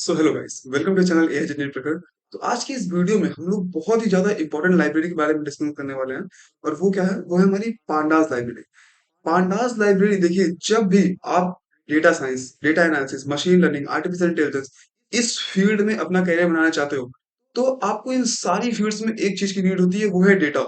So hello guys, welcome to channel AI engineer Prakhar. तो आज की इस वीडियो में हम लोग बहुत ही ज्यादा इंपॉर्टेंट लाइब्रेरी के बारे में डिस्कस करने वाले हैं। और वो क्या है, वो है हमारी पांडास लाइब्रेरी। पांडास लाइब्रेरी देखिए, जब भी आप data science, data analysis, machine learning, artificial intelligence इस फील्ड में अपना करियर बनाना चाहते हो, तो आपको इन सारी फील्ड्स में एक चीज की नीड होती है, वो है डेटा।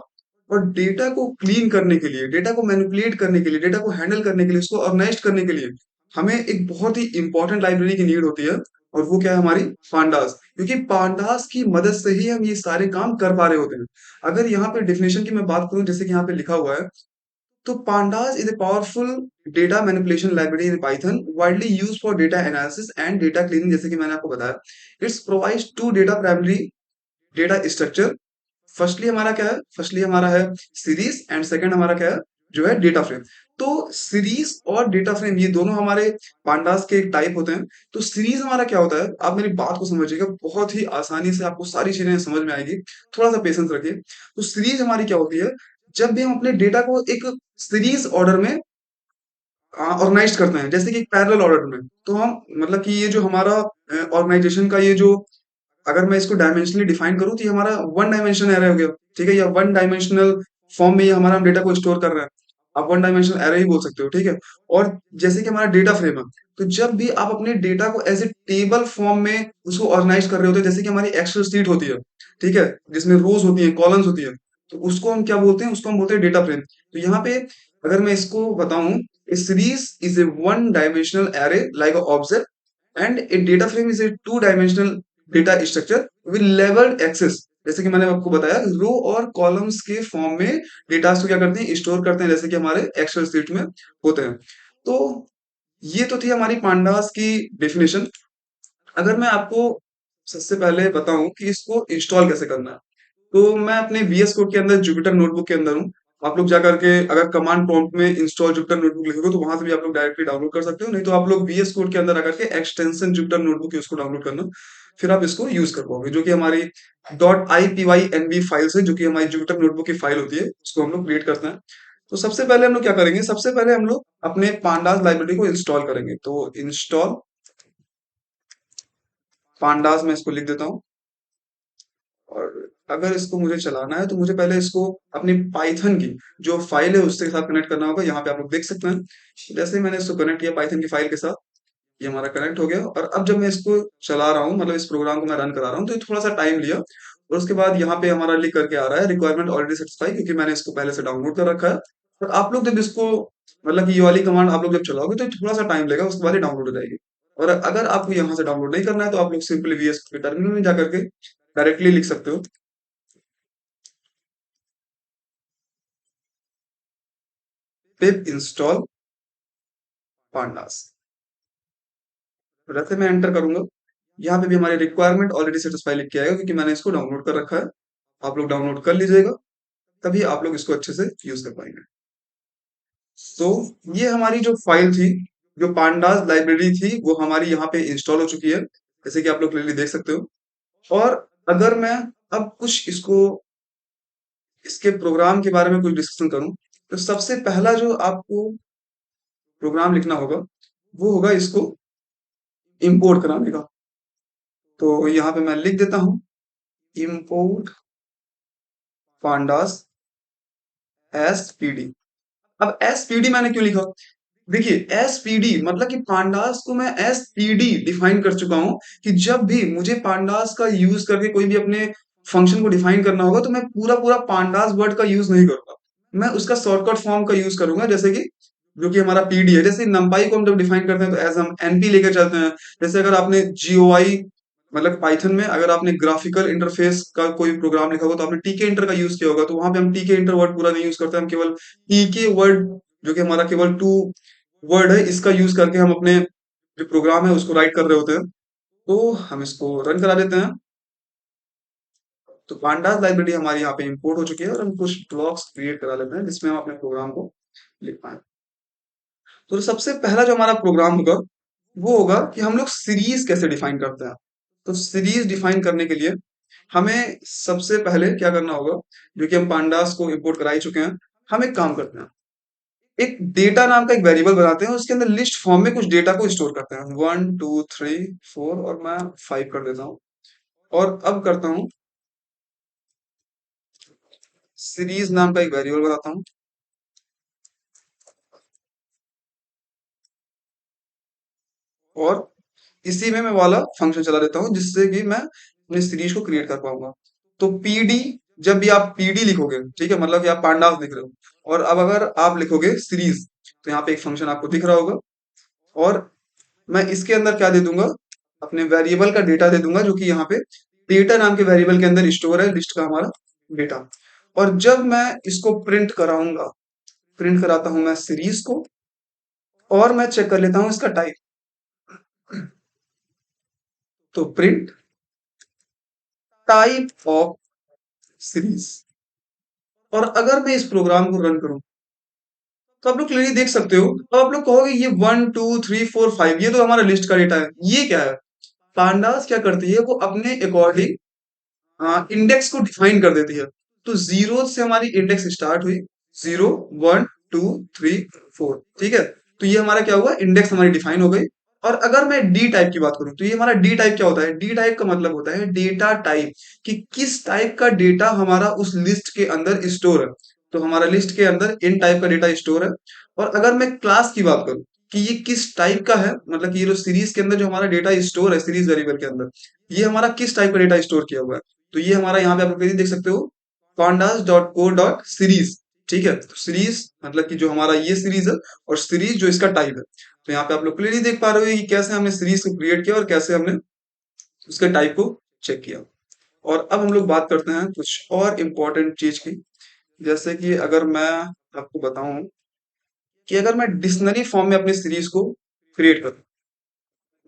और डेटा को क्लीन करने के लिए, डेटा को मैनिपुलेट करने के लिए, डेटा को हैंडल करने के लिए, उसको ऑर्गेनाइज करने के लिए हमें एक बहुत ही इंपॉर्टेंट लाइब्रेरी की नीड होती है। और वो क्या है, हमारी पांडास। क्योंकि पांडास की मदद से ही हम ये सारे काम कर पा रहे होते हैं। अगर यहाँ पे डेफिनेशन की मैं बात करूं, जैसे कि यहाँ पे लिखा हुआ है, तो pandas is a powerful data manipulation library in Python, widely used for data analysis and data cleaning, जैसे कि मैंने आपको बताया। It provides two data primary data structure। Firstly हमारा क्या है, फर्स्टली हमारा है सीरीज, एंड सेकंड हमारा क्या है, जो है डेटा फ्रेम। तो सीरीज और डेटा फ्रेम ये दोनों हमारे पांडास के एक टाइप होते हैं। तो सीरीज हमारा क्या होता है, आप मेरी बात को समझिएगा, बहुत ही आसानी से आपको सारी चीजें समझ में आएगी। थोड़ा सा पेशेंस रखिए। तो सीरीज हमारी क्या होती है, जब भी हम अपने डेटा को एक सीरीज ऑर्डर में ऑर्गेनाइज करते हैं, जैसे कि पैरेलल ऑर्डर में, तो हम मतलब कि ये जो हमारा ऑर्गेनाइजेशन का ये जो, अगर मैं इसको डायमेंशनली डिफाइन करूं, तो ये हमारा वन डायमेंशन एरे हो गया। ठीक है, या वन डायमेंशनल फॉर्म में ये हमारा डेटा को स्टोर कर रहा है। आप वन डायमेंशनल एरे ही बोल सकते हो, ठीक है। और जैसे कि हमारा डेटा फ्रेम है, तो जब भी आप अपने डेटा को एज ए टेबल फॉर्म में उसको ऑर्गेनाइज कर रहे होते हैं, जैसे कि हमारी एक्सेल शीट होती है, ठीक है, जिसमें रोज होती है, कॉलम्स होती है, तो उसको हम क्या बोलते हैं, उसको हम बोलते हैं डेटा फ्रेम। तो यहाँ पे अगर मैं इसको बताऊं, a series is a one dimensional array like an object, and a data frame is a two dimensional data structure with leveled axis। जैसे कि मैंने आपको बताया, रो और कॉलम्स के फॉर्म में डेटा को क्या करते हैं, स्टोर करते हैं, जैसे कि हमारे एक्सेल शीट में होते हैं। तो ये तो थी हमारी पांडास की डेफिनेशन। अगर मैं आपको सबसे पहले बताऊं कि इसको इंस्टॉल कैसे करना है, तो मैं अपने वीएस कोड के अंदर, जुपिटर नोटबुक के अंदर हूँ। आप लोग जा करके अगर कमांड प्रॉम्प्ट में इंस्टॉल जुपिटर नोटबुक लिखोगे, तो वहां से भी आप लोग डायरेक्टली डाउनलोड कर सकते हो। नहीं तो आप लोग वीएस कोड के अंदर आकर के एक्सटेंशन जुपिटर नोटबुक है, उसको डाउनलोड करना। फिर आप इसको यूज कर पाओगे, जो कि हमारी .ipynb फाइल से, जो कि हमारी जुपिटर नोटबुक की फाइल होती है, उसको हम लोग क्रिएट करते हैं। तो सबसे पहले हम लोग क्या करेंगे, सबसे पहले हम लोग अपने पांडास लाइब्रेरी को इंस्टॉल करेंगे। तो इंस्टॉल पांडास, मैं इसको लिख देता हूँ। और अगर इसको मुझे चलाना है, तो मुझे पहले इसको अपनी पाइथन की जो फाइल है उसके साथ कनेक्ट करना होगा। यहाँ पे आप लोग देख सकते हैं, जैसे ही मैंने इसको कनेक्ट किया पाइथन की फाइल के साथ, ये हमारा कनेक्ट हो गया। और अब जब मैं इसको चला रहा हूँ, मतलब इस प्रोग्राम को मैं रन करा रहा हूँ, तो ये थोड़ा सा टाइम लिया। और उसके बाद यहाँ पे हमारा लिख करके आ रहा है, रिक्वायरमेंट ऑलरेडी सेटिस्फाई, क्योंकि मैंने इसको पहले से डाउनलोड कर रखा है। और आप लोग जब इसको, मतलब कि ये वाली कमांड आप लोग जब चलाओगे, तो थोड़ा सा टाइम लगेगा, उसके बाद ही डाउनलोड हो जाएगी। और अगर आपको यहाँ से डाउनलोड नहीं करना है, तो आप लोग सिंपली वीएस के टर्मिनल में जाकर के डायरेक्टली लिख सकते हो, पिप इंस्टॉल पांडास। वैसे मैं एंटर करूंगा, यहाँ पे भी हमारी रिक्वायरमेंट ऑलरेडी सेटिस्फाई लिख के आएगा, क्योंकि मैंने इसको डाउनलोड कर रखा है। आप लोग डाउनलोड कर लीजिएगा, तभी आप लोग इसको अच्छे से यूज कर पाएंगे। तो ये हमारी जो फाइल थी, जो पांडास लाइब्रेरी थी, वो हमारी यहाँ पे इंस्टॉल हो चुकी है, जैसे कि आप लोग क्लियरली देख सकते हो। और अगर मैं अब कुछ इसको, इसके प्रोग्राम के बारे में कुछ डिस्कशन करूं, तो सबसे पहला जो आपको प्रोग्राम लिखना होगा, वो होगा इसको इंपोर्ट कराने का। तो यहाँ पे मैं लिख देता हूँ, इंपोर्ट पांडास एसपीडी। अब एसपीडी मैंने क्यों लिखा, देखिए एसपीडी मतलब कि पांडास को मैं एसपीडी डिफाइन कर चुका हूं, कि जब भी मुझे पांडास का यूज करके कोई भी अपने फंक्शन को डिफाइन करना होगा, तो मैं पूरा पूरा पांडास वर्ड का यूज नहीं करूंगा। मैं उसका शॉर्टकट फॉर्म का यूज करूंगा, जैसे कि जो कि हमारा पीडी है। जैसे नंपाई को हम जब डिफाइन करते हैं, तो एज हम एनपी लेकर चलते हैं। जैसे अगर आपने जीओआई, मतलब पाइथन में अगर आपने ग्राफिकल इंटरफेस का कोई प्रोग्राम लिखा होगा, तो आपने टीके इंटर का यूज किया होगा, तो वहां पे हम टीके इंटर वर्ड पूरा नहीं यूज करते, हम केवल टीके वर्ड, जो कि हमारा केवल टू वर्ड है, इसका यूज करके हम अपने जो प्रोग्राम है उसको राइट कर रहे होते हैं। तो हम इसको रन करा देते हैं। तो पांडास लाइब्रेरी हमारी यहाँ पे इंपोर्ट हो चुकी है, और हम कुछ ब्लॉक्स क्रिएट करा लेते हैं, जिसमें हम अपने प्रोग्राम को लिख पाए। तो सबसे पहला जो हमारा प्रोग्राम होगा, वो होगा कि हम लोग सीरीज कैसे डिफाइन करते हैं। तो सीरीज डिफाइन करने के लिए हमें सबसे पहले क्या करना होगा, जो कि हम पांडास को इंपोर्ट करा ही चुके हैं। हम एक काम करते हैं, एक डेटा नाम का एक वेरिएबल बनाते हैं, उसके अंदर लिस्ट फॉर्म में कुछ डेटा को स्टोर करते हैं, 1 2 3 4 और मैं 5 कर देता हूँ। और अब करता हूँ सीरीज नाम का एक वेरिएबल बनाता हूँ, और इसी में मैं वाला फंक्शन चला देता हूँ जिससे कि मैं अपनी सीरीज को क्रिएट कर पाऊंगा। तो पीडी, जब भी आप पीडी लिखोगे, ठीक है, मतलब कि आप पांडास लिख रहे हो, और अब अगर आप लिखोगे सीरीज, तो यहाँ पे एक फंक्शन आपको दिख रहा होगा, और मैं इसके अंदर क्या दे दूंगा, अपने वेरिएबल का डेटा दे दूंगा, जो कि यहाँ पे डेटा नाम के वेरिएबल के अंदर स्टोर है, लिस्ट का हमारा डेटा। और जब मैं इसको प्रिंट कराऊंगा, प्रिंट कराता हूं मैं सीरीज को, और मैं चेक कर लेता हूं इसका टाइप। तो प्रिंट टाइप ऑफ सीरीज। और अगर मैं इस प्रोग्राम को रन करूं, तो आप लोग क्लियरली देख सकते हो, तो आप लोग कहोगे ये 1 2 3 4 5 ये तो हमारा लिस्ट का डेटा है, ये क्या है? पांडास क्या करती है, वो अपने अकॉर्डिंग इंडेक्स को डिफाइन कर देती है। तो जीरो से हमारी इंडेक्स स्टार्ट हुई, 0 1 2 3 4, ठीक है। तो ये हमारा क्या हुआ, इंडेक्स हमारी डिफाइन हो गई। और अगर मैं डी टाइप की बात करूं, तो ये हमारा डी टाइप क्या होता है, डी टाइप का मतलब होता है डेटा टाइप, कि किस टाइप का डेटा हमारा उस लिस्ट के अंदर स्टोर है। तो हमारा लिस्ट के अंदर इन टाइप का डेटा स्टोर है। और अगर मैं क्लास की बात करूं कि ये किस टाइप का है, मतलब कि ये जो सीरीज के अंदर जो हमारा डेटा स्टोर है, सीरीज वेरिएबल के अंदर ये हमारा किस टाइप का डेटा स्टोर किया हुआ है, तो ये हमारा यहाँ पे आप लोग देख सकते हो, pandas.co.series, ठीक है। तो सीरीज मतलब कि जो हमारा ये सीरीज है, और सीरीज जो इसका टाइप है। तो यहाँ पे आप लोग क्लियरली देख पा रहे हो कि कैसे हमने सीरीज को क्रिएट किया और कैसे हमने उसके टाइप को चेक किया। और अब हम लोग बात करते हैं कुछ और इम्पोर्टेंट चीज की। जैसे कि अगर मैं आपको बताऊं कि अगर मैं डिक्शनरी फॉर्म में अपनी सीरीज को क्रिएट करूं,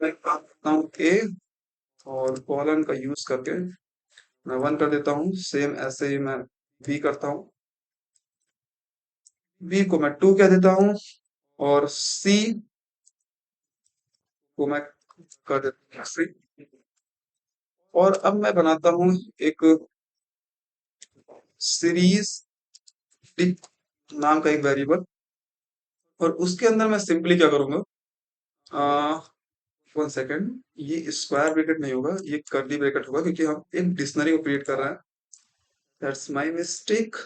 मैं काम करता हूँ ए, और कॉलन का यूज करके मैं 1 कर देता हूँ, सेम ऐसे ही मैं बी करता हूँ, बी को मैं 2 कह देता हूँ, और सी को मैं कर देता हूँ 3। और अब मैं बनाता हूँ एक सीरीज नाम का एक वेरिएबल, और उसके अंदर मैं सिंपली क्या करूंगा, आ, 1 सेकेंड, ये स्क्वायर ब्रैकेट नहीं होगा, ये कर्ली ब्रैकेट होगा, क्योंकि हम एक डिक्शनरी को क्रिएट कर रहे हैं। That's my mistake.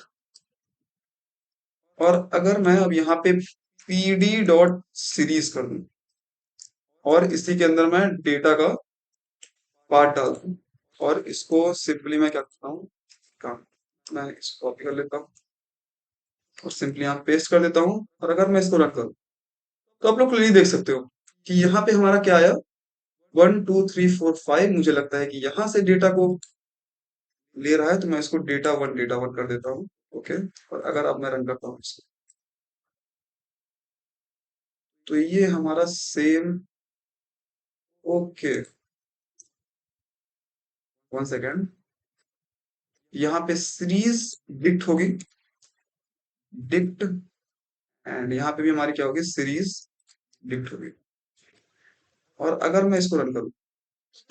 और अगर मैं अब यहाँ पे पीडी डॉट सीरीज कर दूं, और इसी के अंदर मैं डेटा का पार्ट डाल दूं, और इसको सिंपली मैं क्या करता हूँ, काम, मैं इसको कॉपी कर लेता हूँ, और सिंपली यहाँ पेस्ट कर देता हूँ। और अगर मैं इसको रन करूँ, तो आप लोग क्लियरली देख सकते हो कि यहाँ पे हमारा क्या आया, 1 2 3 4 5। मुझे लगता है कि यहाँ से डेटा को ले रहा है, तो मैं इसको डेटा वन कर देता हूँ। ओके। और अगर अब मैं रन करता हूँ इसको, तो ये हमारा सेम। ओके, 1 सेकेंड, यहाँ पे सीरीज डिक्ट होगी, डिक्ट, एंड यहाँ पे भी हमारी क्या होगी, सीरीज डिक्ट होगी। और अगर मैं इसको रन करूँ,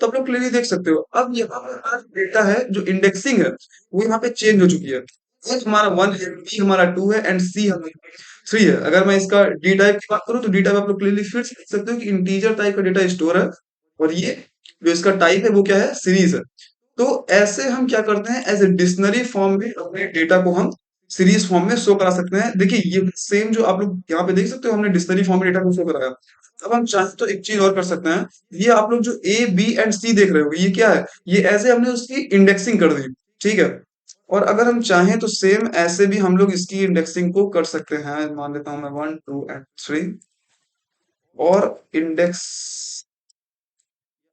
तो आप लोग क्लियरली देख सकते हो, अब यहाँ पर डेटा है जो इंडेक्सिंग है, वो यहाँ पे चेंज हो चुकी है। एच हमारा 1 है, बी हमारा 2 है, एंड सी हमारा 3 है। अगर मैं इसका डी टाइप की बात करूँ, तो डी टाइप आप लोग क्लियरली फिर से देख सकते हो कि इंटीजर टाइप का डेटा स्टोर है, और ये जो इसका टाइप है वो क्या है, सीरीज है। तो ऐसे हम क्या करते हैं, एज ए डिक्शनरी फॉर्म में अपने डेटा को हम सीरीज फॉर्म में शो करा सकते हैं। देखिए ये सेम जो आप लोग यहाँ पे देख सकते हो, हमने डिक्शनरी फॉर्म में डेटा को शो कराया। अब हम चाहें तो एक चीज और कर सकते हैं, ये आप लोग जो ए बी एंड सी देख रहे हो, ये क्या है, ये ऐसे हमने उसकी इंडेक्सिंग कर दी, ठीक है। और अगर हम चाहें तो सेम ऐसे भी हम लोग इसकी इंडेक्सिंग को कर सकते हैं। मान लेता हूं मैं 1 2 एंड 3, और इंडेक्स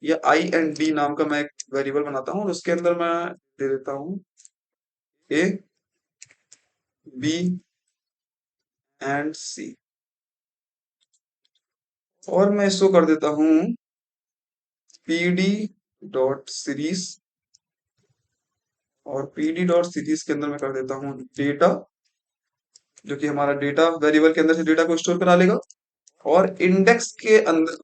या आई एंड डी नाम का मैं एक वेरिएबल बनाता हूँ, और उसके अंदर मैं दे देता हूँ ए बी एंड सी, और मैं इसको कर देता हूँ पीडी डॉट सीरीज, और पीडी डॉट सीरीज के अंदर मैं कर देता हूँ डेटा, जो कि हमारा डेटा वेरिएबल के अंदर से डेटा को स्टोर करा लेगा। और इंडेक्स के अंदर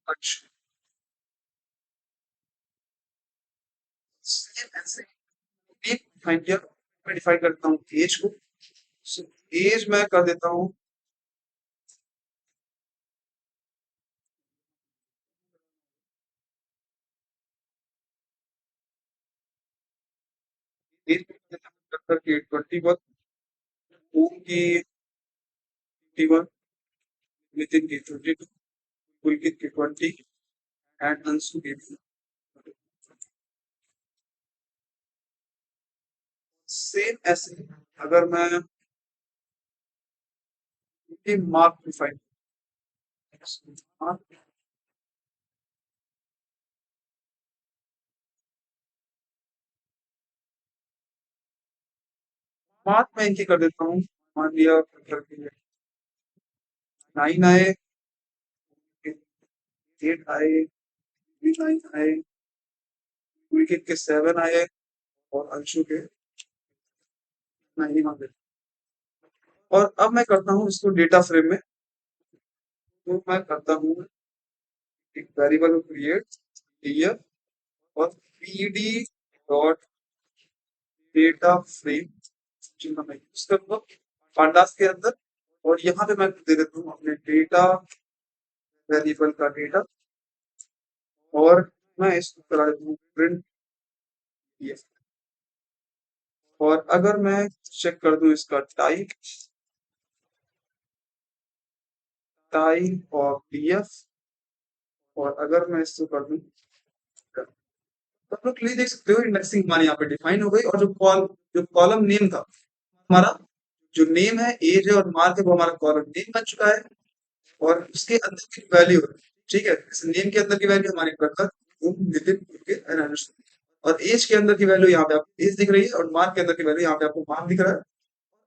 अच्छा, सेम ऐसे ही डिफाइन किया। मैं डिफाइन करता हूँ एज को। एज मैं कर देता हूँ, एज में कर देता हूँ करके 21, ओम की 51, नितिन की 22, पुलकित की 20 एंड अंशु की भी। सेम ऐसे ही अगर मैं मार्क डिफाइन, मार्क मार्क मैं इनकी कर देता हूँ। मान लिया करके 9 आए, 8 आए, 9 आए, पुलकित के 7 आए और अंशु के 9 मान देता हूँ। और अब मैं करता हूँ इसको डेटा फ्रेम में। तो मैं करता हूँ एक वेरिएबल को क्रिएट, ईयर, और पीडी डॉट डेटा फ्रेम जिनका मैं यूज करूंगा पांडास के अंदर। और यहाँ पे मैं दे देता हूँ अपने डेटा वेरिएबल का डेटा, और मैं इसको करा देता हूँ प्रिंट। और अगर मैं चेक कर दूं इसका टाइप, टाइप ऑफ डीएफ, और अगर मैं इसको कर दूं, तो आप लोग क्लियर देख सकते हो इंडेक्सिंग हमारे यहाँ पे डिफाइन हो गई। और जो कॉलम नेम था हमारा, जो नेम है, एज है और मार्क है, वो हमारा कॉलम नेम बन चुका है। और उसके अंदर की वैल्यू है, ठीक है, इस नेम के अंदर की वैल्यू हमारी प्रखर, ओम, नितिन, के अनानुष। और एज के अंदर की वैल्यू यहाँ पे आपको एज दिख रही है, और मार्क के अंदर की वैल्यू यहाँ पे आपको मार्क दिख रहा है।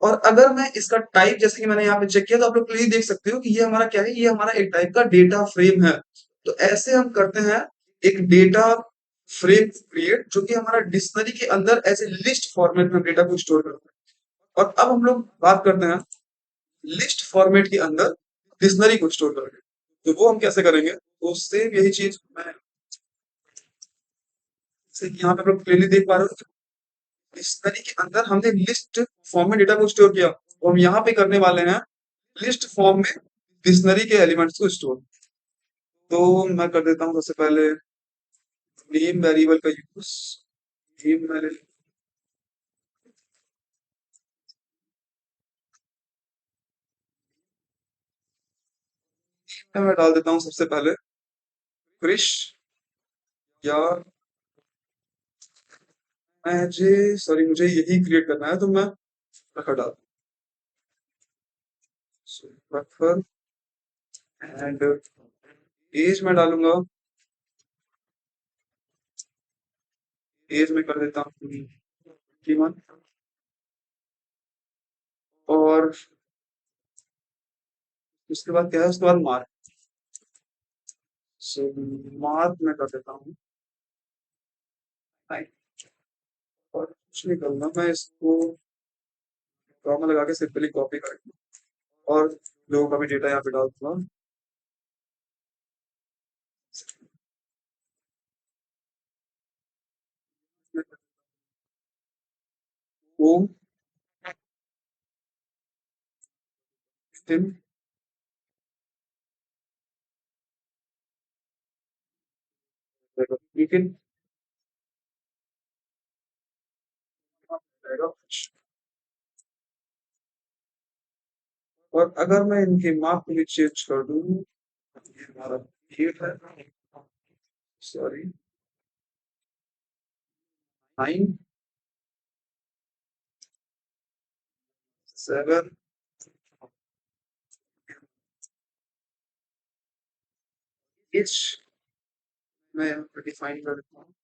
और अगर मैं इसका टाइप, जैसे कि मैंने यहाँ पे चेक किया, तो आप लोग क्लियर देख सकते हो कि ये हमारा क्या है, ये हमारा एक टाइप का डेटा फ्रेम है। तो ऐसे हम करते हैं एक डेटा फ्रेम क्रिएट, जो कि हमारा डिक्शनरी के अंदर ऐसे लिस्ट फॉर्मेट में डेटा को स्टोर करता है। और अब हम लोग बात करते हैं लिस्ट फॉर्मेट के अंदर डिक्शनरी को स्टोर करके। तो वो हम कैसे करेंगे, तो सेम यही चीज मैं, जैसे कि यहाँ पे आप लोग क्लियरली देख पा रहे हो, डिक्शनरी के अंदर हमने लिस्ट फॉर्म में डेटा को स्टोर किया, और हम यहाँ पे करने वाले हैं लिस्ट फॉर्म में डिक्शनरी के एलिमेंट्स को स्टोर। तो मैं कर देता हूँ सबसे पहले नेम वेरिएबल का यूज। नेम वेरिएबल में मैं डाल देता हूँ सबसे पहले क्रिश, या मुझे, सॉरी, मुझे यही क्रिएट करना है, तो मैं प्रखर डाल, प्रखर। एंड एज में डालूंगा, एज में कर देता हूँ 21। और उसके बाद क्या है, उसके बाद मार्क। सो मार्क में कर देता हूँ 9। और कुछ नहीं करूंगा, मैं इसको कॉमा लगा के सिंपली कॉपी कर, और लोगों का भी डेटा यहाँ पे डाल दूंगा। ओम, नितिन, नितिन रहेगा। और अगर मैं इनके मार्क को भी चेंज कर दूं, ये हमारा 8 है, सॉरी, 9, 7, एच मैं यहाँ पे डिफाइन कर देता हूँ।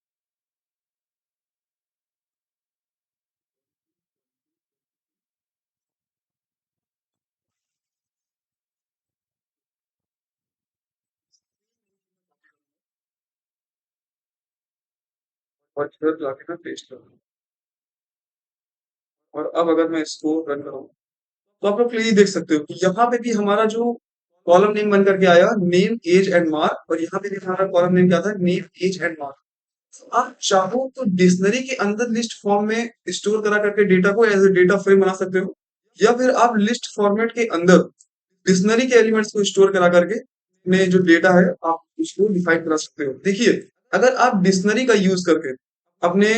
और फिर जाके मैं पेस्ट कर दूँ। और अब अगर मैं इसको रन करूँ, तो आप लोग क्लियरली देख सकते हो कि यहाँ पे भी हमारा जो कॉलम नेम बन करके आया नेम एज एंड मार्क, और यहाँ पे देखा हमारा कॉलम नेम क्या था, नेम एज एंड मार्क। आप चाहो तो डिक्शनरी के अंदर लिस्ट फॉर्म में स्टोर करा करके डेटा को एज ए डेटा फ्रेम बना सकते हो, या फिर आप लिस्ट फॉर्मेट के अंदर डिक्शनरी के एलिमेंट्स को स्टोर करा करके में जो डेटा है आप उसको डिफाइन करा सकते हो। देखिए, अगर आप डिक्शनरी का यूज करके अपने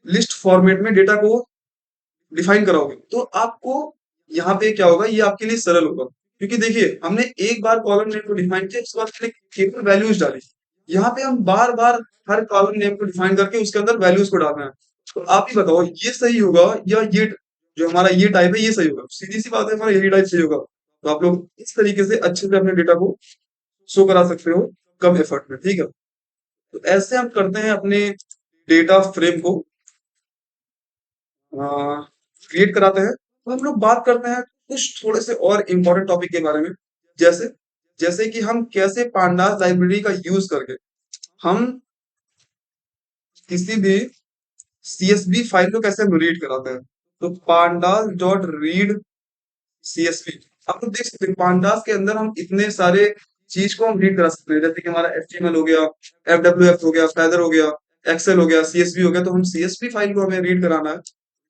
लिस्ट फॉर्मेट में डेटा को डिफाइन कराओगे तो आपको यहाँ पे क्या होगा, ये आपके लिए सरल होगा, क्योंकि देखिए हमने एक बार कॉलम नेम को डिफाइन किया, उसके बाद हमने केवल वैल्यूज डाली। यहाँ पे हम बार बार हर कॉलम नेम को डिफाइन करके उसके अंदर वैल्यूज को डालना है। तो आप ही बताओ ये सही होगा या ये जो हमारा ये टाइप है ये सही होगा? सीधी सी बात है, हमारा यही टाइप सही होगा। तो आप लोग इस तरीके से अच्छे से अपने डेटा को शो करा सकते हो कम एफर्ट में, ठीक है। तो ऐसे हम करते हैं अपने डेटा फ्रेम को क्रिएट कराते हैं। तो हम लोग बात करते हैं कुछ थोड़े से और इम्पोर्टेंट टॉपिक के बारे में, जैसे जैसे कि हम कैसे पांडास लाइब्रेरी का यूज करके हम किसी भी सीएसवी फाइल को कैसे हम रीड कराते हैं। तो पांडास डॉट रीड सीएसवी, आप लोग देख सकते हैं पांडास के अंदर हम इतने सारे चीज को हम रीड करा सकते हैं, जैसे कि हमारा एचटीएमएल हो गया, एफडब्ल्यूएफ हो गया, फैदर हो गया, एक्सेल हो गया, सीएसवी हो गया। तो हम सीएसवी फाइल को हमें रीड कराना है,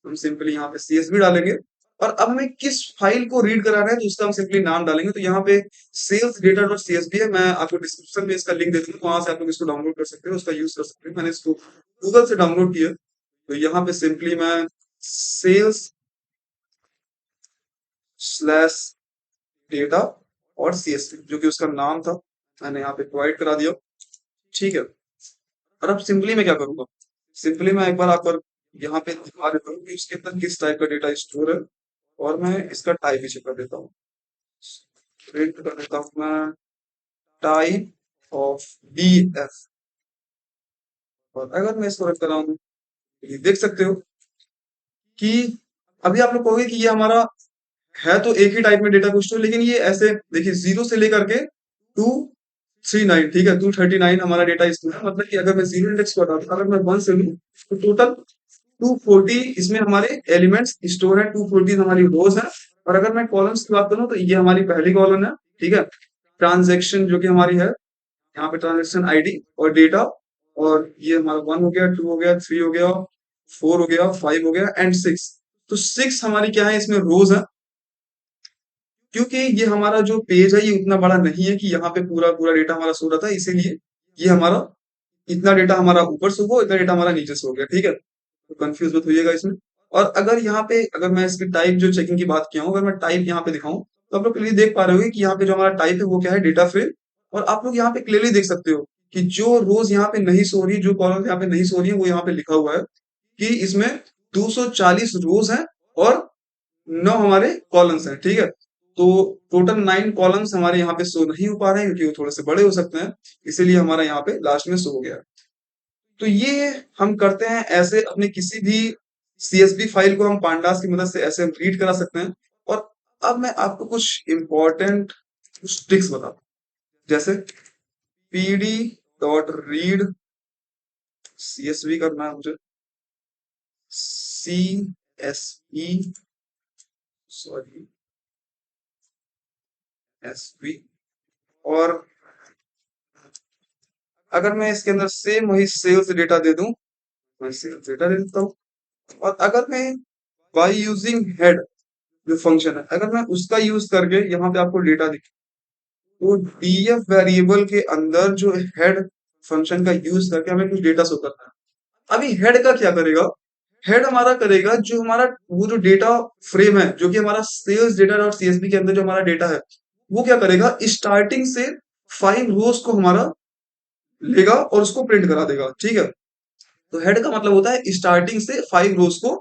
हम सिंपली यहाँ पे सीएसवी डालेंगे। और अब हमें किस फाइल को रीड कराना है तो उसका हम सिंपली नाम डालेंगे। तो यहाँ पे सेल्स डेटा डॉट सीएसवी है, मैं आपको डिस्क्रिप्शन में इसका लिंक दे दूंगा, वहां से आप लोग इसको डाउनलोड कर सकते हो, उसका यूज कर सकते हो। मैंने इसको गूगल से डाउनलोड किया। तो यहाँ पे सिंपली मैं सेल्स स्लैश डेटा और सीएसवी जो कि उसका नाम था मैंने यहाँ पे प्रोवाइड करा दिया, ठीक है। और अब सिंपली मैं क्या करूंगा, सिंपली मैं एक बार आपको यहाँ पे दिखा देता हूँ कि उसके अंदर किस टाइप का डेटा स्टोर है, और मैं इसका टाइप भी चेक कर देता हूँ। प्रिंट कर देता हूँ मैं टाइप ऑफ डीएफ, और अगर मैं इसको रख कर रहा हूँ तो ये देख सकते हो कि अभी आप लोग कहोगे कि ये हमारा है तो एक ही टाइप में डेटा कुछ तो, लेकिन ये ऐसे देखिए 0 से लेकर के 239, ठीक है, 239 हमारा डेटा इसमें है। मतलब कि अगर मैं जीरो इंडेक्स को हटा दूं, अगर मैं 1 से लूं तो टोटल 240 इसमें हमारे एलिमेंट्स स्टोर है, 240 हमारी रोज है। और अगर मैं कॉलम्स की बात करूं तो ये हमारी पहली कॉलम है, ठीक है। ट्रांजेक्शन जो कि हमारी है यहाँ पे ट्रांजेक्शन आईडी और डेटा, और ये हमारा 1 हो गया, 2 हो गया, 3 हो गया, 4 हो गया, 5 हो गया एंड 6। तो 6 हमारी क्या है, इसमें रोज है। क्योंकि ये हमारा जो पेज है ये उतना बड़ा नहीं है कि यहाँ पे पूरा पूरा डेटा हमारा सो रहा था, इसीलिए ये हमारा इतना डेटा हमारा ऊपर से हो, इतना डेटा हमारा नीचे से हो गया, ठीक है। तो कंफ्यूज मत होइएगा इसमें। और अगर यहाँ पे अगर मैं इसकी टाइप जो चेकिंग की बात किया हूँ, अगर मैं टाइप यहाँ पे दिखाऊं तो आप लोग क्लियरली देख पा रहे होंगे कि यहाँ पे जो हमारा टाइप है वो क्या है, डेटा फ्रेम। और आप लोग यहाँ पे क्लियरली देख सकते हो कि जो रोज यहाँ पे नहीं सो रही, जो कॉलम यहाँ पे नहीं सो रही है, वो यहाँ पे लिखा हुआ है कि इसमें 240 रोज हैं और 9 हमारे कॉलम्स हैं, ठीक है। तो टोटल 9 कॉलम्स हमारे यहाँ पे शो नहीं हो पा रहे हैं क्योंकि वो थोड़े से बड़े हो सकते हैं, इसीलिए हमारा यहाँ पे लास्ट में शो हो गया। तो ये हम करते हैं ऐसे अपने किसी भी सीएसवी फाइल को हम पांडास की मदद से ऐसे हम रीड करा सकते हैं। और अब मैं आपको कुछ इंपॉर्टेंट कुछ ट्रिक्स बताता हूँ, जैसे पीडी डॉट रीड सीएसवी करना है मुझे, C S E sorry S V. और अगर मैं इसके अंदर सेम वही सेल्स डेटा दे दूं, मैं सेल्स डेटा दे देता हूँ। और अगर मैं बाई यूजिंग हेड जो फंक्शन है, अगर मैं उसका यूज करके यहाँ पे आपको डेटा दिख, तो डीएफ वेरिएबल के अंदर जो हेड फंक्शन का यूज करके हमें कुछ डेटा शो करना है। अभी हेड का क्या करेगा, हेड हमारा करेगा जो हमारा वो जो डेटा फ्रेम है जो कि हमारा सेल्स डेटा डॉट सीएसवी के अंदर जो हमारा डेटा है, वो क्या करेगा, स्टार्टिंग से 5 रोज को हमारा लेगा और उसको प्रिंट करा देगा, ठीक है। तो हेड का मतलब होता है स्टार्टिंग से 5 रोज को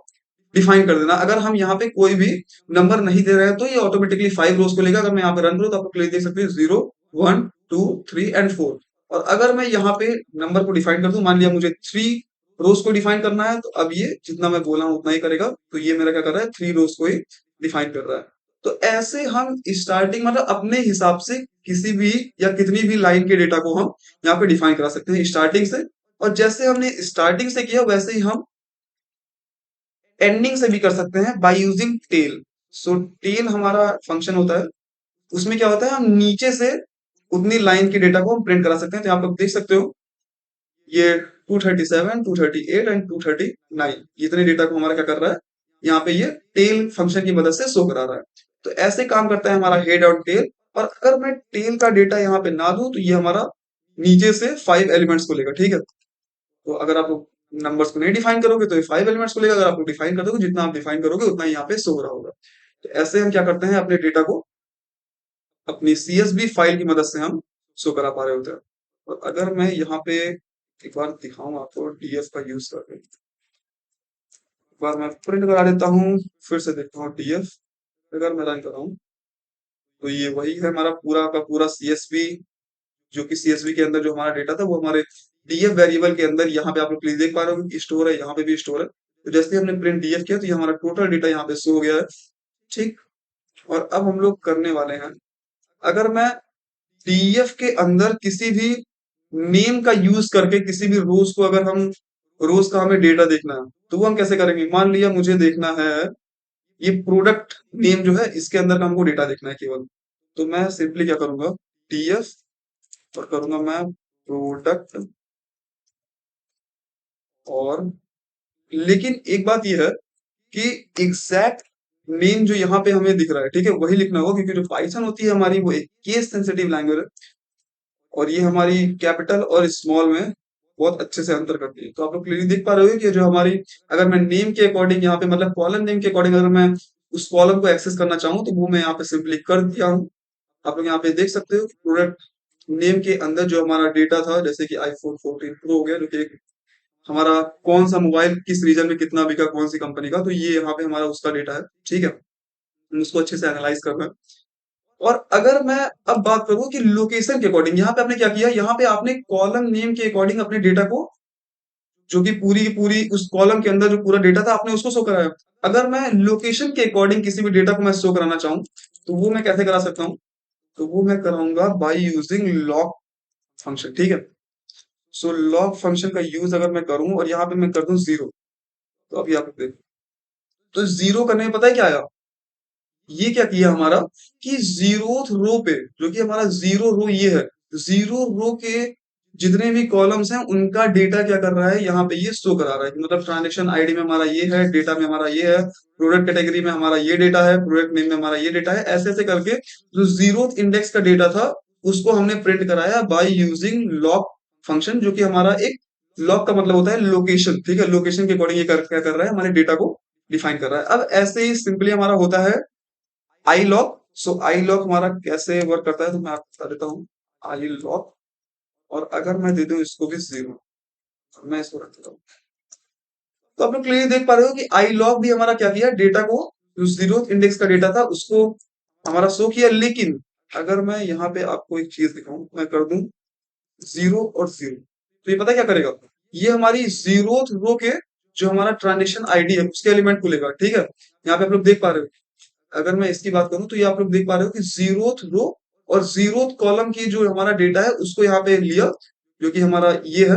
डिफाइन कर देना। अगर हम यहाँ पे कोई भी नंबर नहीं दे रहे हैं तो ये ऑटोमेटिकली 5 रोज को लेगा। अगर मैं यहाँ पे रन करूँ तो आप लोग देख सकते हैं 0 1 2 3 एंड 4। और अगर मैं यहाँ पे नंबर को डिफाइन कर दूं, मान लिया मुझे 3 रोज को डिफाइन करना है, तो अब ये जितना मैं बोला हूं उतना ही करेगा। तो ये मेरा क्या कर रहा है, 3 रोज को ही डिफाइन कर रहा है। तो ऐसे हम स्टार्टिंग मतलब अपने हिसाब से किसी भी या कितनी भी लाइन के डेटा को हम यहाँ पे डिफाइन करा सकते हैं स्टार्टिंग से। और जैसे हमने स्टार्टिंग से किया वैसे ही हम एंडिंग से भी कर सकते हैं by using tail. So tail हमारा फंक्शन होता है उसमें क्या होता है, हम नीचे से उतनी लाइन की डेटा को हम प्रिंट करा सकते हैं। तो यहाँ पे आप देख सकते हो ये 237, 238 एंड 239 इतने डेटा को हमारा क्या कर रहा है, यहाँ पे ये टेल फंक्शन की मदद से शो करा रहा है। तो ऐसे काम करता है हमारा हेड और टेल। और अगर मैं टेल का डेटा यहाँ पे ना दूं तो ये हमारा नीचे से 5 एलिमेंट्स को लेगा, ठीक है। तो अगर आप नंबर्स को नहीं डिफाइन करोगे तो ये 5 एलिमेंट्स को लेगा, अगर आप डिफाइन कर दोगे जितना आप डिफाइन करोगे उतना ही यहाँ पे शो हो रहा होगा। तो ऐसे हम क्या करते हैं, अपने डेटा को अपनी CSV फाइल की मदद से हम शो करा पा रहे होते हैं। और अगर मैं यहाँ पे एक बार दिखाऊं आपको डीएफ का यूज करके, एक बार मैं प्रिंट करा देता हूँ, फिर से देखता हूँ डीएफ। अगर मैं रन कर रहा हूँ तो ये वही है हमारा पूरा का पूरा CSV, जो कि CSV के अंदर जो हमारा डेटा था वो हमारे डीएफ वेरिएबल के अंदर यहाँ पे आप लोग प्लीज देख पा रहे हो कि स्टोर है, यहाँ पे भी स्टोर है। तो जैसे ही हमने प्रिंट डीएफ किया तो ये हमारा टोटल डेटा यहाँ पे शो हो गया है, ठीक। और अब हम लोग करने वाले हैं, अगर मैं डीएफ के अंदर किसी भी नेम का यूज करके किसी भी रोज को, अगर हम रोज का हमें डेटा देखना है तो वो हम कैसे करेंगे। मान लिया मुझे देखना है ये प्रोडक्ट नेम जो है इसके अंदर का हमको डेटा देखना है केवल। तो मैं सिंपली क्या करूंगा, डीएफ और करूंगा मैं प्रोडक्ट। और लेकिन एक बात यह है कि एग्जैक्ट नेम जो यहाँ पे हमें दिख रहा है, ठीक है, वही लिखना होगा, क्योंकि जो पाइथन होती है हमारी वो एक केस सेंसिटिव लैंग्वेज है। और ये हमारी कैपिटल और स्मॉल में बहुत अच्छे से अंतर करती है। तो आप लोग क्लियरली देख पा रहे हो कि जो हमारी, अगर मैं नेम के अकॉर्डिंग यहाँ पे मतलब कॉलम नेम के अकॉर्डिंग अगर मैं उस कॉलम को एक्सेस करना चाहूँ तो वो मैं यहाँ पे सिंपली कर दिया हूँ। आप लोग यहाँ पे देख सकते हो प्रोडक्ट नेम के अंदर जो हमारा डेटा था, जैसे कि iPhone 14 प्रो हो गया, जो कि एक हमारा कौन सा मोबाइल किस रीजन में कितना बिका, कौन सी कंपनी का, तो ये यहाँ पे हमारा उसका डेटा है, ठीक है। हम उसको अच्छे से एनालाइज करना है। और अगर मैं अब बात करूं कि लोकेशन के अकॉर्डिंग, यहाँ पे आपने क्या किया, यहाँ पे आपने कॉलम नेम के अकॉर्डिंग अपने डेटा को, जो कि पूरी की पूरी उस कॉलम के अंदर जो पूरा डेटा था आपने उसको शो कराया। अगर मैं लोकेशन के अकॉर्डिंग किसी भी डेटा को मैं शो कराना चाहूँ तो वो मैं कैसे करा सकता हूँ, तो वो मैं कराऊंगा बाय यूजिंग लॉग फंक्शन, ठीक है। सो लॉग फंक्शन का यूज अगर मैं करूं और यहाँ पे मैं कर दूं 0, तो अभी आप देखो, तो 0 करने में पता है क्या आया, ये क्या किया हमारा कि जीरोथ रो पे, जो कि हमारा जीरो रो ये है, जीरो रो के जितने भी कॉलम्स हैं उनका डेटा क्या कर रहा है यहाँ पे ये शो करा रहा है। मतलब ट्रांजेक्शन आईडी में हमारा ये है, डेटा में हमारा ये है, प्रोडक्ट कैटेगरी में हमारा ये डेटा है, प्रोडक्ट नेम में हमारा ये डेटा है, ऐसे ऐसे करके जो जीरोथ इंडेक्स का डेटा था उसको हमने प्रिंट कराया बाय यूजिंग लॉग फंक्शन, जो कि हमारा एक लॉग का मतलब होता है लोकेशन, ठीक है। लोकेशन के अकॉर्डिंग ये क्या कर रहा है, हमारे डेटा को डिफाइन कर रहा है। अब ऐसे ही सिंपली हमारा होता है I log. So I log हमारा कैसे वर्क करता है तो मैं आपको बता देता हूँ। आई लॉग, और अगर मैं दे दूं इसको भी 0, मैं इसको रख देता हूँ। तो आप लोग क्लियरली देख पा रहे हो कि आई लॉग भी हमारा क्या किया, डेटा को जो जीरो इंडेक्स का डेटा था उसको हमारा शो किया। लेकिन अगर मैं यहाँ पे आपको एक चीज दिखाऊं, मैं कर दूं 0 और 0, तो ये पता क्या करेगा, ये हमारी जीरो रो के जो हमारा ट्रांजेक्शन आईडी है उसके एलिमेंट को लेगा, ठीक है। यहाँ पे आप लोग देख पा रहे हो, अगर मैं इसकी बात करूं तो ये आप लोग देख पा रहे हो कि जीरोथ रो और जीरोथ कॉलम की जो हमारा डेटा है उसको यहाँ पे लिया, जो कि हमारा ये है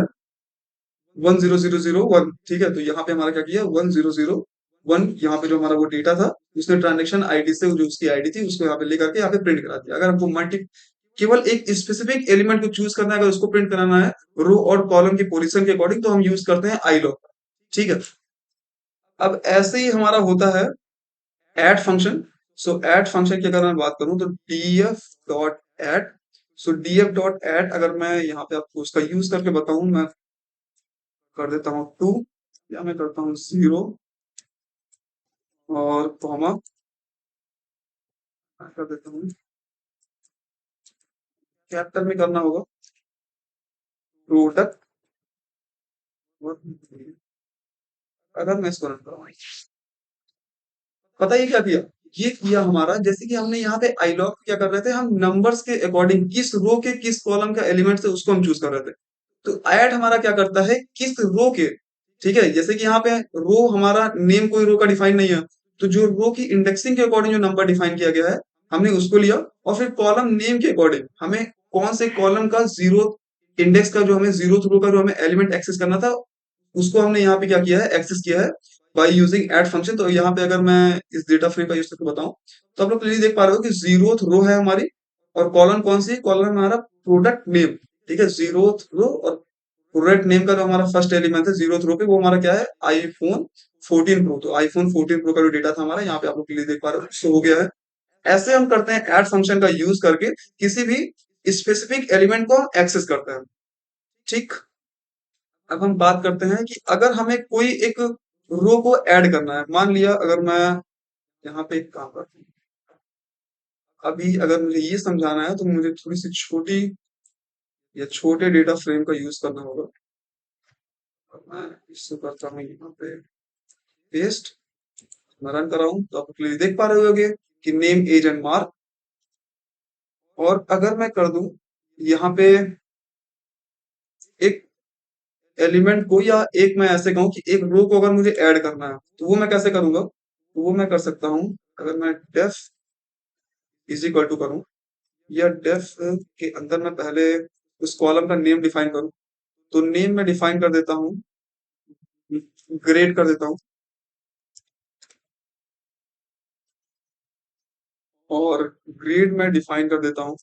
10001, ठीक है। तो यहाँ पे हमारा क्या किया 1001, यहाँ पे जो हमारा वो डेटा था उसने ट्रांजेक्शन आईडी से जो उसकी आईडी थी उसको यहाँ पे लेकर के यहाँ पे प्रिंट करा दिया। अगर हमको मल्टी केवल एक स्पेसिफिक एलिमेंट को चूज करना है, अगर उसको प्रिंट कराना है रो और कॉलम की पोजीशन के अकॉर्डिंग, तो हम यूज करते हैं आई लॉग, ठीक है। अब ऐसे ही हमारा होता है ऐड फंक्शन। सो ऐड फंक्शन की अगर मैं बात करूं तो df डॉट ऐड। सो df डॉट ऐड अगर मैं यहाँ पे आपको उसका यूज करके बताऊं, मैं कर देता हूँ 2, या मैं करता हूँ 0 और कॉमा कर देता हूँ, कैपिटल में करना होगा प्रोडक्ट। अगर मैं इसको रन कराऊं, पता है ये क्या किया, ये किया हमारा जैसे कि हमने यहाँ पे आई लॉग क्या कर रहे थे, हम नंबर्स के अकॉर्डिंग किस रो के किस कॉलम का एलिमेंट है उसको हम चूज कर रहे थे। तो ऐड हमारा क्या करता है किस रो के, ठीक है, जैसे कि यहाँ पे रो हमारा नेम कोई रो का डिफाइन नहीं है, तो जो रो की इंडेक्सिंग के अकॉर्डिंग जो नंबर डिफाइन किया गया है हमने उसको लिया। और फिर कॉलम नेम के अकॉर्डिंग हमें कौन से कॉलम का जीरो इंडेक्स का जो हमें जीरो रो का जो हमें एलिमेंट एक्सेस करना था उसको हमने यहाँ पे क्या किया है एक्सेस किया है। By using add function. तो यहाँ पे अगर मैं इस डेटा फ्रेम का यूज करके बताऊं, तो आप लोग क्लियरली देख पा रहे हो कि जीरोथ रो है हमारी, और कॉलम कौन सी कॉलम हमारा प्रोडक्ट नेम। ठीक है, जीरोथ रो और प्रोडक्ट नेम का जो हमारा फर्स्ट एलिमेंट है जीरोथ रो पे, वो हमारा क्या है, आईफोन 14 प्रो। तो आईफोन 14 प्रो का जो डेटा था हमारा, यहाँ पे आप लोग क्लियरली देख पा रहे हो, शो हो गया है। ऐसे हम करते हैं ऐड फंक्शन का यूज करके, किसी भी स्पेसिफिक एलिमेंट को हम एक्सेस करते हैं। ठीक, अब हम बात करते हैं कि अगर हमें कोई एक रो को ऐड करना है, मान लिया अगर मैं यहाँ पे एक काम करता हूँ, अभी अगर मुझे ये समझाना है तो मुझे थोड़ी सी छोटी या छोटे डेटा फ्रेम का यूज करना होगा। और मैं इससे करता हूँ यहाँ पे पेस्ट, मैं रन कर रहा हूँ, तो आप क्लियरली देख पा रहे होगे कि नेम एज एंड मार्क। और अगर मैं कर दूं यहाँ पे एक एलिमेंट को, या एक मैं ऐसे कहूँ कि एक रो को अगर मुझे ऐड करना है, तो वो मैं कैसे करूंगा, तो वो मैं कर सकता हूँ, अगर मैं डेफ इज इक्वल टू करूँ, या डेफ के अंदर मैं पहले उस कॉलम का नेम डिफाइन करूँ। तो नेम में डिफाइन कर देता हूँ, ग्रेड कर देता हूँ, और ग्रेड में डिफाइन कर देता हूँ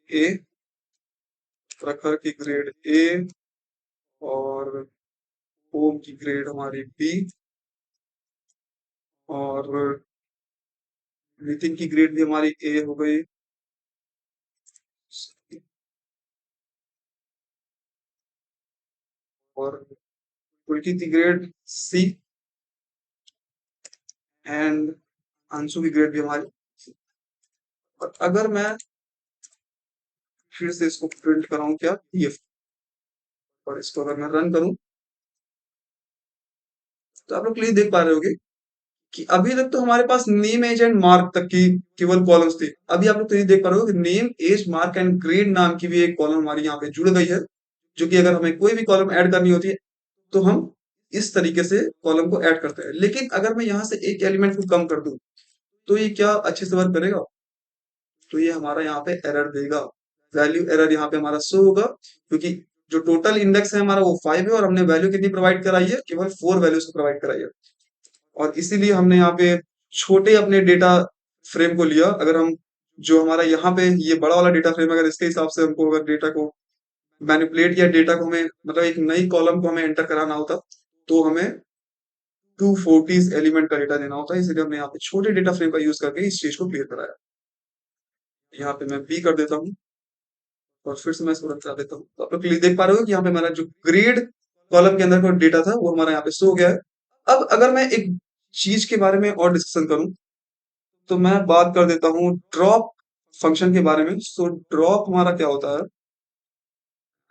ए, प्रखर की ग्रेड ए, और होम की ग्रेड हमारी बी, और नितिन की ग्रेड भी हमारी ए हो गई, और पुलकित की ग्रेड सी, एंड अंशु की ग्रेड भी हमारी। और अगर मैं फिर से इसको प्रिंट कराऊं क्या, डीएफ, और इसको अगर मैं रन करूं, तो आप लोग क्लियर देख पा रहे होगे कि अभी तक तो हमारे पास नेम एज एंड मार्क तक की केवल कॉलम्स थी। अभी आप लोग तो ये देख पा रहे हो कि name age mark and grade नाम की भी एक कॉलम हमारी यहाँ पे जुड़ गई है, जो कि अगर हमें कोई भी कॉलम ऐड करनी होती है, तो हम इस तरीके से कॉलम को ऐड करते हैं। लेकिन अगर मैं यहाँ से एक एलिमेंट को कम कर दूं, तो ये क्या अच्छे से वर्क करेगा, तो ये हमारा यहाँ पे एरर देगा, वैल्यू एरर यहाँ पे हमारा शो होगा, क्योंकि जो टोटल इंडेक्स है हमारा वो 5 है, और हमने वैल्यू कितनी प्रोवाइड कराई है, केवल 4 वैल्यूज को प्रोवाइड कराई है। और इसीलिए हमने यहाँ पे छोटे अपने डेटा फ्रेम को लिया। अगर हम जो हमारा यहाँ पे ये बड़ा वाला डेटा फ्रेम, अगर इसके हिसाब से हमको अगर डेटा को मैनिपुलेट, या डेटा को हमें मतलब एक नई कॉलम को हमें एंटर कराना होता, तो हमें 240 एलिमेंट का डेटा देना होता है। इसलिए हमने यहाँ पे छोटे डेटा फ्रेम का यूज करके इस चीज को क्लियर कराया। यहाँ पे मैं बी कर देता हूँ, और फिर से मैं इसको रन करा देता हूँ, तो आप लोग क्लियर देख पा रहे हो कि यहाँ पे हमारा जो ग्रेड कॉलम के अंदर का डेटा था, वो हमारा यहाँ पे शो हो गया है। अब अगर मैं एक चीज के बारे में और डिस्कशन करूं, तो मैं बात कर देता हूँ ड्रॉप फंक्शन के बारे में। सो ड्रॉप हमारा क्या होता है,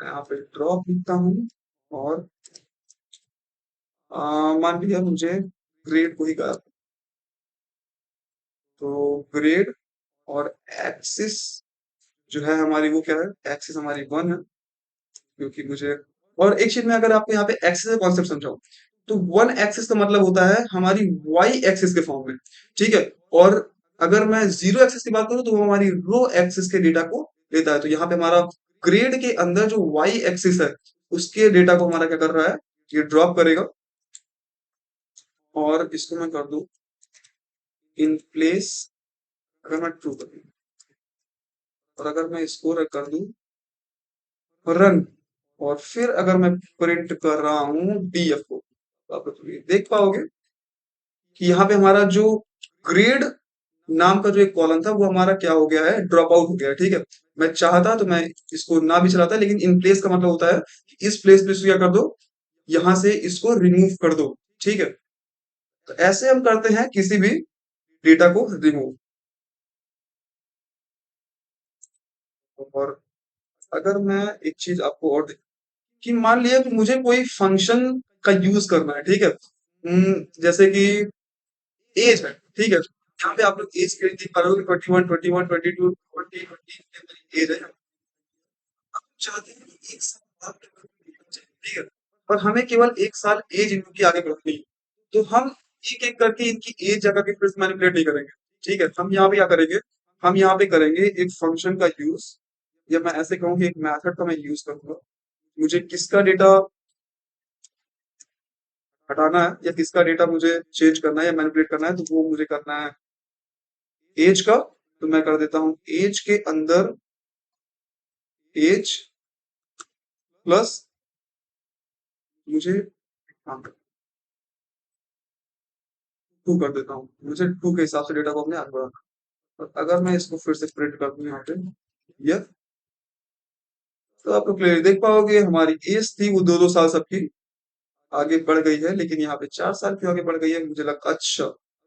मैं यहाँ पे ड्रॉप लिखता हूँ, और मान लिया मुझे ग्रेड को ही कहा, तो ग्रेड और एक्सिस जो है हमारी, वो क्या है, एक्सिस हमारी 1 है, क्योंकि मुझे, और एक चीज में अगर आपको यहाँ पे एक्सिस का कॉन्सेप्ट समझाऊं, तो 1 एक्सिस का मतलब होता है हमारी वाई एक्सिस के फॉर्म में। ठीक है, और अगर मैं 0 एक्सिस की बात करूं, तो वो हमारी रो एक्सिस के डेटा को लेता है। तो यहाँ पे हमारा ग्रेड के अंदर जो वाई एक्सिस है, उसके डेटा को हमारा क्या कर रहा है, ये ड्रॉप करेगा। और इसको मैं कर दूं इन प्लेस, अगर मैं ट्रू कर दूं, और अगर मैं इसको कर दूं रन, और फिर अगर मैं प्रिंट कर रहा हूं डीएफ को, तो आप लोग ये देख पाओगे कि यहाँ पे हमारा जो ग्रेड नाम का जो एक कॉलम था, वो हमारा क्या हो गया है, ड्रॉप आउट हो गया है। ठीक है, मैं चाहता तो मैं इसको ना भी चलाता, लेकिन इन प्लेस का मतलब होता है कि इस प्लेस पे इसको क्या कर दो, यहां से इसको रिमूव कर दो। ठीक है, तो ऐसे हम करते हैं किसी भी डेटा को रिमूव। और अगर मैं एक चीज आपको और कि मान लिया कि मुझे कोई फंक्शन का यूज करना है, ठीक है, जैसे कि एज है, ठीक है, यहाँ पे आप लोग एज के लिए देख पा रहे हो कि 21, 22, 20 एज है। हम चाहते हैं कि एक साल बाद तक निकल जाए, ठीक है, और हमें केवल एक साल एज इनकी आगे बढ़ानी है। तो हम एक एक करके इनकी एज जगह के फिर मैनिपुलेट नहीं करेंगे। ठीक है, हम यहाँ पे क्या करेंगे, हम यहाँ पे करेंगे एक फंक्शन का यूज, या मैं ऐसे कहूँ कि एक मेथड का मैं यूज करूंगा। मुझे किसका डेटा हटाना है या किसका डेटा मुझे चेंज करना है या मैनिपुलेट करना है, तो वो मुझे करना है एज का। तो मैं कर देता हूँ एज के अंदर एज प्लस मुझे हाँ, टू कर देता हूँ, मुझे टू के हिसाब से डेटा को अपने आगे बढ़ाना है। और अगर मैं इसको फिर से प्रिंट कर दूं यहाँ पे यह, तो आप लोग क्लियरली देख पाओगे हमारी एज थी वो 2-2 साल सबकी आगे बढ़ गई है, लेकिन यहाँ पे 4 साल क्यों आगे बढ़ गई है मुझे लगा, अच्छा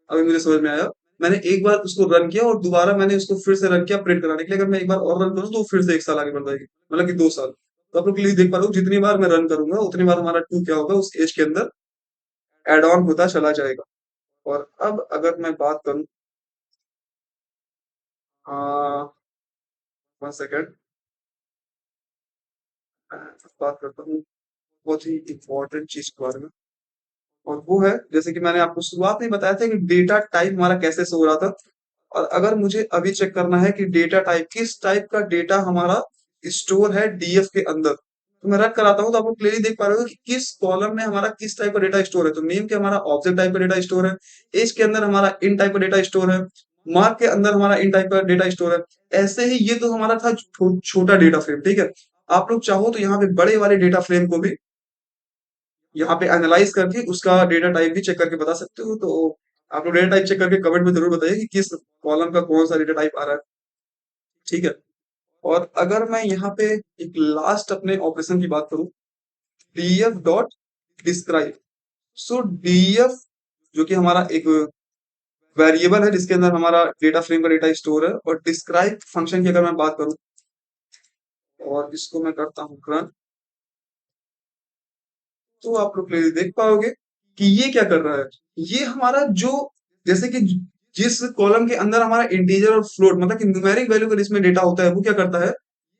अभी मुझे समझ में आया। मैंने एक बार उसको रन किया और दोबारा मैंने उसको फिर से रन किया प्रिंट कराने के लिए। अगर मैं एक बार और रन करूँ तो वो फिर से 1 साल आगे बढ़ जाएगी, मतलब कि 2 साल। तो आप लोग क्लियरली देख पा रहे हो जितनी बार मैं रन करूंगा उतनी बार हमारा टू क्या होगा उस एज के अंदर एड ऑन होता चला जाएगा। और अब अगर मैं बात करूं, वन सेकेंड, बात करता हूँ बहुत ही इंपॉर्टेंट चीज के बारे में। और वो है जैसे कि मैंने आपको शुरुआत में बताया था कि डेटा टाइप हमारा कैसे शो हो रहा था। और अगर मुझे अभी चेक करना है कि डेटा टाइप किस टाइप का डेटा हमारा स्टोर है डीएफ के अंदर, तो मैं रख कराता हूँ तो आप लोग क्लियरली देख पा रहे हो कि किस कॉलम में हमारा किस टाइप का डेटा स्टोर है। तो नेम के हमारा ऑब्जेक्ट टाइप का डेटा स्टोर है, एज के अंदर हमारा इन टाइप का डेटा स्टोर है, मार्क के अंदर हमारा इन टाइप का डेटा स्टोर है। ऐसे ही ये तो हमारा था छोटा डेटा फ्रेम, ठीक है। आप लोग चाहो तो यहाँ पे बड़े वाले डेटा फ्रेम को भी यहाँ पे एनालाइज करके उसका डेटा टाइप भी चेक करके बता सकते हो। तो आप लोग डेटा टाइप चेक करके कमेंट में जरूर बताइए कि किस कॉलम का कौन सा डेटा टाइप आ रहा है, ठीक है। और अगर मैं यहाँ पे एक लास्ट अपने ऑपरेशन की बात करूं, डीएफ डॉट डिस्क्राइब। सो डीएफ जो कि हमारा एक वेरिएबल है जिसके अंदर हमारा डेटा फ्रेम का डेटा स्टोर है, और डिस्क्राइब फंक्शन की अगर मैं बात करूं और इसको मैं करता हूं रन, तो आप लोग clearly देख पाओगे कि ये क्या कर रहा है। ये हमारा जो जैसे कि जिस कॉलम के अंदर हमारा इंटीजर और फ्लोट मतलब कि न्यूमेरिक वैल्यू का इसमें डेटा होता है, वो क्या करता है,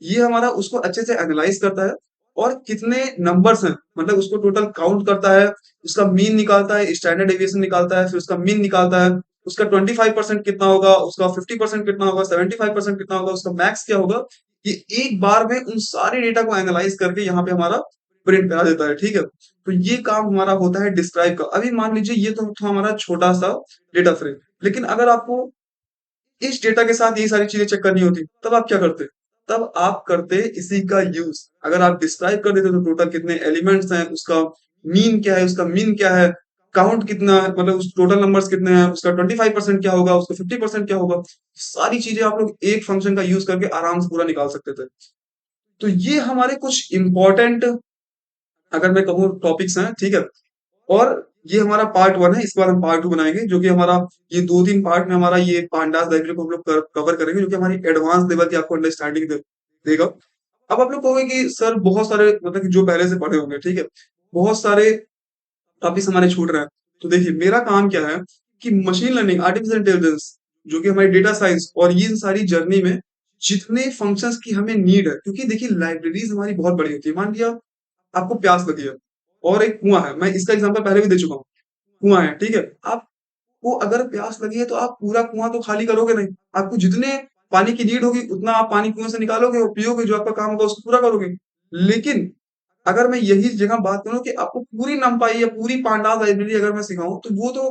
ये हमारा उसको अच्छे से एनालाइज करता है और कितने नंबर्स हैं मतलब उसको टोटल काउंट करता है, उसका मीन निकालता है, स्टैंडर्ड डेविएशन निकालता है, फिर उसका मीन निकालता है, उसका 25% कितना होगा, उसका 50% कितना होगा, 75% कितना होगा, उसका मैक्स क्या होगा। ये एक बार में उन सारे डेटा को एनालाइज करके यहाँ पे हमारा प्रिंट करा देता है, ठीक है। तो ये काम हमारा होता है डिस्क्राइब का। अभी मान लीजिए ये तो था हमारा छोटा सा डेटा फ्रेम, लेकिन अगर आपको इस डेटा के साथ ये सारी चीजें चेक करनी होती तब आप क्या करते, तब आप करते इसी का यूज। अगर आप डिस्क्राइब कर देते तो टोटल कितने एलिमेंट्स हैं, उसका मीन क्या है, उसका मीन क्या है, काउंट कितना है, मतलब उस टोटल नंबर्स कितने हैं, उसका 25% क्या होगा, उसका 50% क्या होगा, सारी चीजें आप लोग एक फंक्शन का यूज करके आराम से पूरा निकाल सकते थे। तो ये हमारे कुछ इंपॉर्टेंट अगर मैं कहूँ टॉपिक्स हैं, ठीक है। और ये हमारा पार्ट वन है, इसके बाद हम पार्ट टू बनाएंगे जो कि हमारा ये 2-3 पार्ट में हमारा ये पांडास लाइब्रेरी को हम लोग कवर करेंगे, जो कि हमारी एडवांस लेवल की आपको अंडरस्टैंडिंग देगा। अब आप लोग कहोगे कि सर बहुत सारे मतलब कि जो पहले से पढ़े होंगे, ठीक है, बहुत सारे टॉपिक्स हमारे छूट रहे हैं। तो देखिए मेरा काम क्या है कि मशीन लर्निंग, आर्टिफिशियल इंटेलिजेंस, जो कि हमारी डेटा साइंस और ये सारी जर्नी में जितने फंक्शंस की हमें नीड है, क्योंकि देखिए लाइब्रेरीज हमारी बहुत बड़ी होती है। मान लिया आपको प्यास लगी है और एक कुआं है, मैं इसका एग्जांपल पहले भी दे चुका हूँ, कुआं है, ठीक है। आपको अगर प्यास लगी है तो आप पूरा कुआं तो खाली करोगे नहीं, आपको जितने पानी की नीड होगी उतना आप पानी कुएं से निकालोगे और पियोगे, जो आपका काम होगा उसको पूरा करोगे। लेकिन अगर मैं यही जगह बात करूं कि आपको पूरी नमपाई या पूरी पांडास लाइब्रेरी अगर मैं सिखाऊं तो वो तो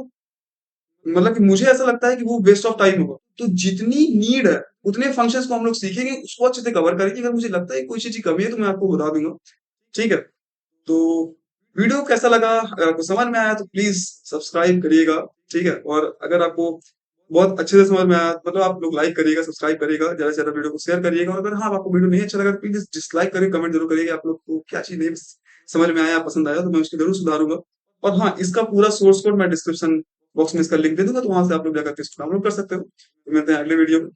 मतलब कि मुझे ऐसा लगता है कि वो वेस्ट ऑफ टाइम होगा। तो जितनी नीड है उतने फंक्शंस को हम लोग सीखेंगे, उसको अच्छे से कवर करेंगे। अगर मुझे लगता है कोई चीज की कमी है तो मैं आपको बता दूंगा, ठीक है। तो वीडियो कैसा लगा, अगर आपको समझ में आया तो प्लीज सब्सक्राइब करिएगा, ठीक है। और अगर आपको बहुत अच्छे से समझ में आया मतलब आप लोग लाइक करिएगा, सब्सक्राइब करिएगा, ज्यादा से ज्यादा वीडियो को शेयर करिएगा। और अगर हाँ आपको वीडियो नहीं अच्छा लगा तो प्लीज डिसलाइक करिए, कमेंट जरूर करिएगा आप लोग को क्या चीज नहीं समझ में आया, पसंद आया तो मैं उसको जरूर सुधारूंगा। और हाँ इसका पूरा सोर्स कोड मैं डिस्क्रिप्शन बॉक्स में इसका लिंक दे दूंगा, तो वहां से आप लोग जाकर इसको डाउनलोड कर सकते हो। तो मिलते हैं अगले वीडियो में।